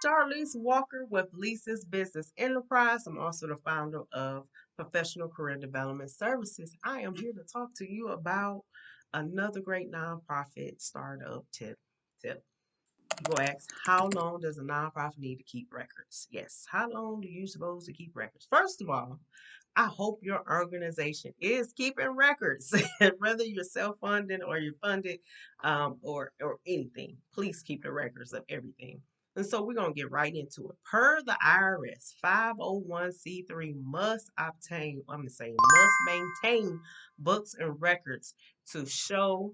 Charlize Walker with Lisa's Business Enterprise. I'm also the founder of Professional Career Development Services. I am here to talk to you about another great nonprofit startup tip. You go ask, how long does a nonprofit need to keep records? Yes, how long do you supposed to keep records? First of all, I hope your organization is keeping records, whether you're self-funded or you're funded, or anything. Please keep the records of everything. And so we're gonna get right into it. Per the IRS, 501c3 must obtain, I'm gonna say must maintain books and records to show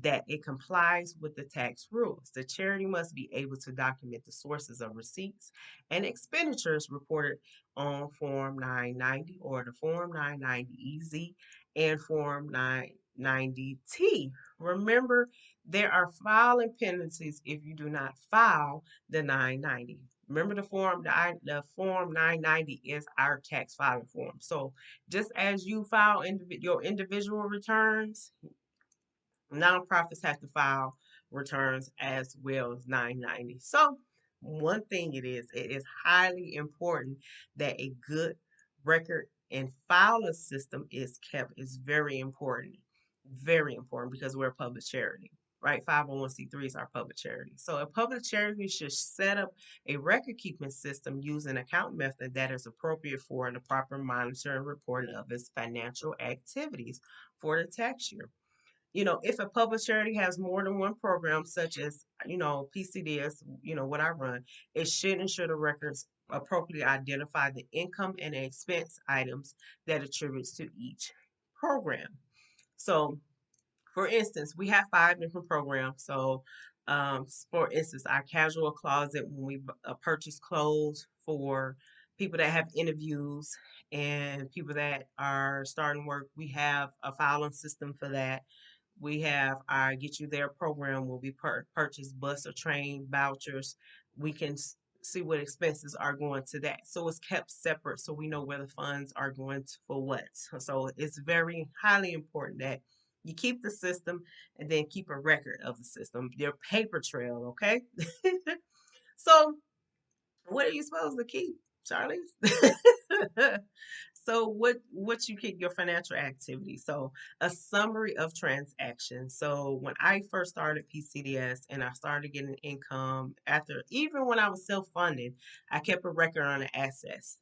that it complies with the tax rules. The charity must be able to document the sources of receipts and expenditures reported on Form 990 or the Form 990EZ and Form 990T. Remember, there are filing penalties if you do not file the 990. Remember the form 990 is our tax filing form. So just as you file your individual returns, nonprofits have to file returns as well as 990. So, one thing it is highly important that a good record and filer system is kept. Is very important because we're a public charity, right? 501c3s are public charity. So, a public charity should set up a record keeping system using account method that is appropriate for the proper monitoring and reporting of its financial activities for the tax year. If a public charity has more than one program, such as, PCDS, what I run, it should ensure the records appropriately identify the income and the expense items that attributes to each program. So, for instance, we have five different programs. So, for instance, our casual closet, when we purchase clothes for people that have interviews and people that are starting work, we have a filing system for that. We have our Get You There program where we purchase bus or train vouchers. We can see what expenses are going to that. So it's kept separate so we know where the funds are going to, for what. So it's very highly important that you keep the system and then keep a record of the system, your paper trail, okay? So what are you supposed to keep, Charlie? So what you keep your financial activity. So a summary of transactions. So when I first started PCDS and I started getting income after, even when I was self-funded, I kept a record on an access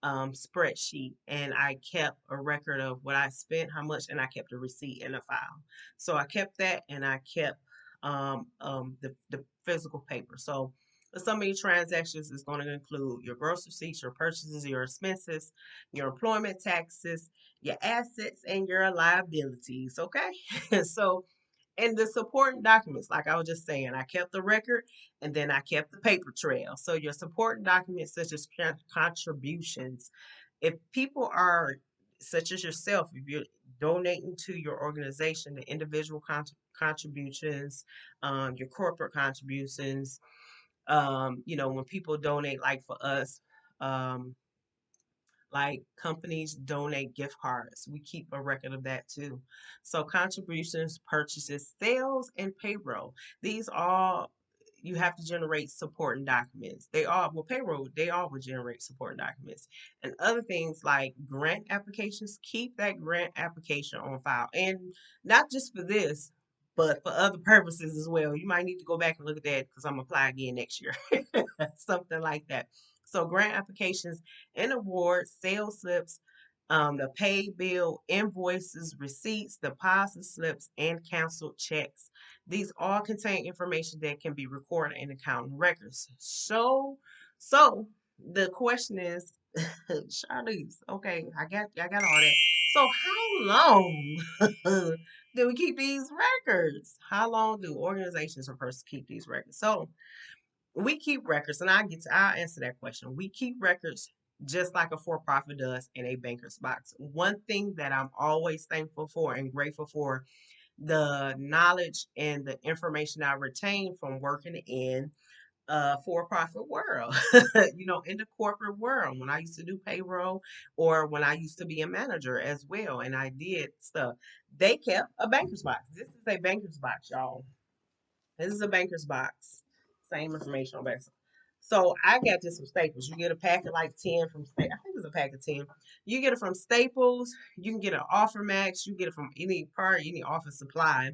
spreadsheet, and I kept a record of what I spent, how much, and I kept a receipt in a file. So I kept that, and I kept the physical paper. So some of your transactions is going to include your gross receipts, your purchases, your expenses, your employment taxes, your assets, and your liabilities. Okay. So, and the supporting documents, like I was just saying, I kept the record and then I kept the paper trail. So, your supporting documents, such as contributions, if people are, such as yourself, if you're donating to your organization, the individual contributions, your corporate contributions, when people donate, like for us, um, like companies donate gift cards, we keep a record of that too. So contributions, purchases, sales, and payroll. These all you have to generate supporting documents. They all, well, payroll, they all will generate supporting documents. And other things like grant applications, keep that grant application on file. And not just for this, but for other purposes as well. You might need to go back and look at that because I'm gonna apply again next year. Something like that. So grant applications and awards, sales slips, the pay bill, invoices, receipts, deposit slips, and canceled checks. These all contain information that can be recorded in accounting records. So the question is, Charlize, okay, I got all that. So how long do we keep these records? How long do organizations or persons keep these records? So we keep records, and I'll answer that question. We keep records just like a for-profit does in a banker's box. One thing that I'm always thankful for and grateful for, the knowledge and the information I retain from working in a for-profit world, in the corporate world, when I used to do payroll or when I used to be a manager as well, and I did stuff. They kept a banker's box. This is a banker's box, y'all. This is a banker's box. Same information on back. So I got this from Staples. You get a pack of like 10 from Staples. I think it's a pack of 10. You get it from Staples. You can get an Offer Max. You get it from any office supply.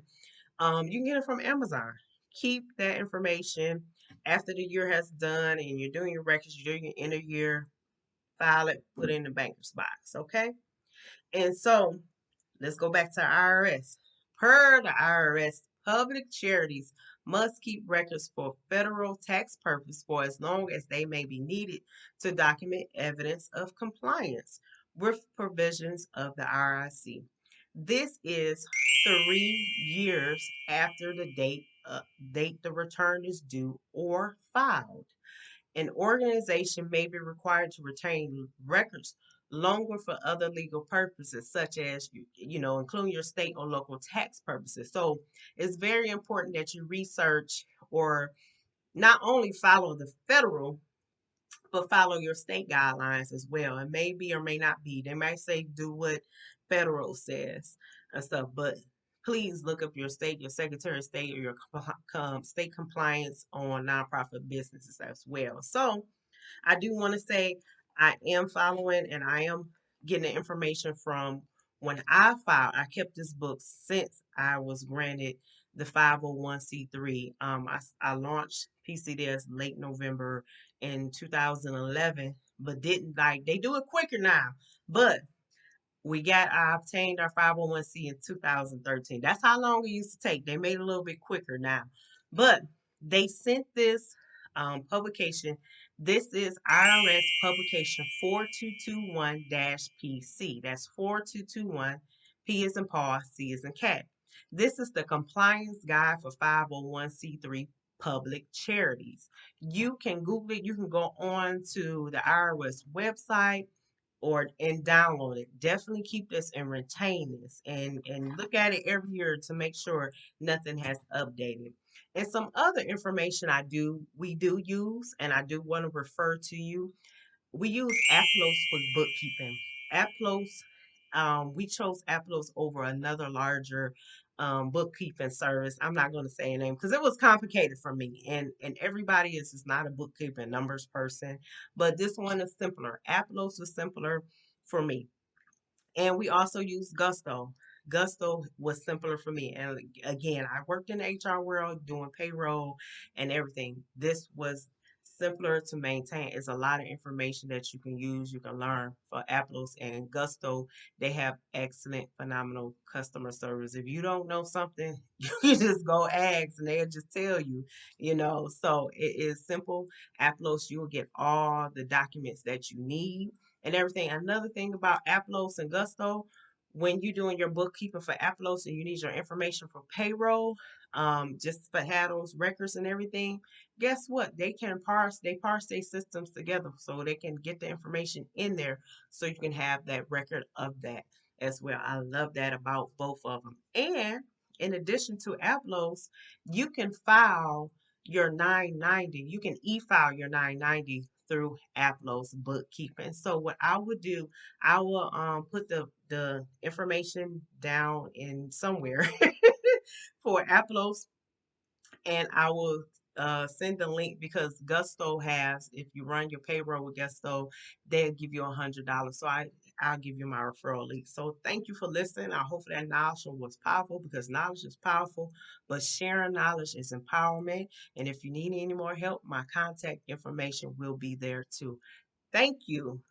You can get it from Amazon. Keep that information after the year has done and you're doing your records, you're doing your end of year, file it, put it in the banker's box. Okay. And so let's go back to IRS. Per the IRS, public charities must keep records for federal tax purposes for as long as they may be needed to document evidence of compliance with provisions of the RIC. This is 3 years after the date the return is due or filed. An organization may be required to retain records longer for other legal purposes, such as, including your state or local tax purposes. So it's very important that you research or not only follow the federal, but follow your state guidelines as well. It may be or may not be. They might say do what federal says and stuff, but please look up your state, your Secretary of State, or your state compliance on nonprofit businesses as well. So I do want to say I am following and I am getting the information from when I filed. I kept this book since I was granted the 501c3. I launched PCDS late November in 2011, but didn't like they do it quicker now. But I obtained our 501c in 2013. That's how long it used to take. They made it a little bit quicker now. But they sent this publication. This is IRS publication 4221-PC. That's 4221. P is in Paul, C is in cat. This is the compliance guide for 501c3 public charities. You can Google it. You can go on to the IRS website and download it. Definitely keep this and retain this and look at it every year to make sure nothing has updated. And some other information we do use, and I do want to refer to you. We use Aplos for bookkeeping. Aplos, we chose Aplos over another larger bookkeeping service. I'm not going to say a name because it was complicated for me, and everybody is not a bookkeeping numbers person, but this one is simpler. Aplos was simpler for me. And we also use Gusto. Gusto was simpler for me. And again, I worked in the HR world doing payroll and everything. This was simpler to maintain. It's a lot of information that you can use, you can learn for Aplos and Gusto. They have excellent, phenomenal customer service. If you don't know something, you can just go ask and they'll just tell you. So it is simple. Aplos, you will get all the documents that you need and everything. Another thing about Aplos and Gusto, when you're doing your bookkeeping for Aplos and you need your information for payroll, just for have those records and everything, guess what? They parse their systems together so they can get the information in there so you can have that record of that as well. I love that about both of them. And in addition to Aplos, you can file your 990. You can e-file your 990 through Aplos bookkeeping. So what I would do, I will put the information down in somewhere for Aplos, and I will send the link because Gusto has, if you run your payroll with Gusto, they'll give you $100. So I'll give you my referral link. So thank you for listening. I hope that knowledge was powerful because knowledge is powerful, but sharing knowledge is empowerment. And if you need any more help, my contact information will be there too. Thank you.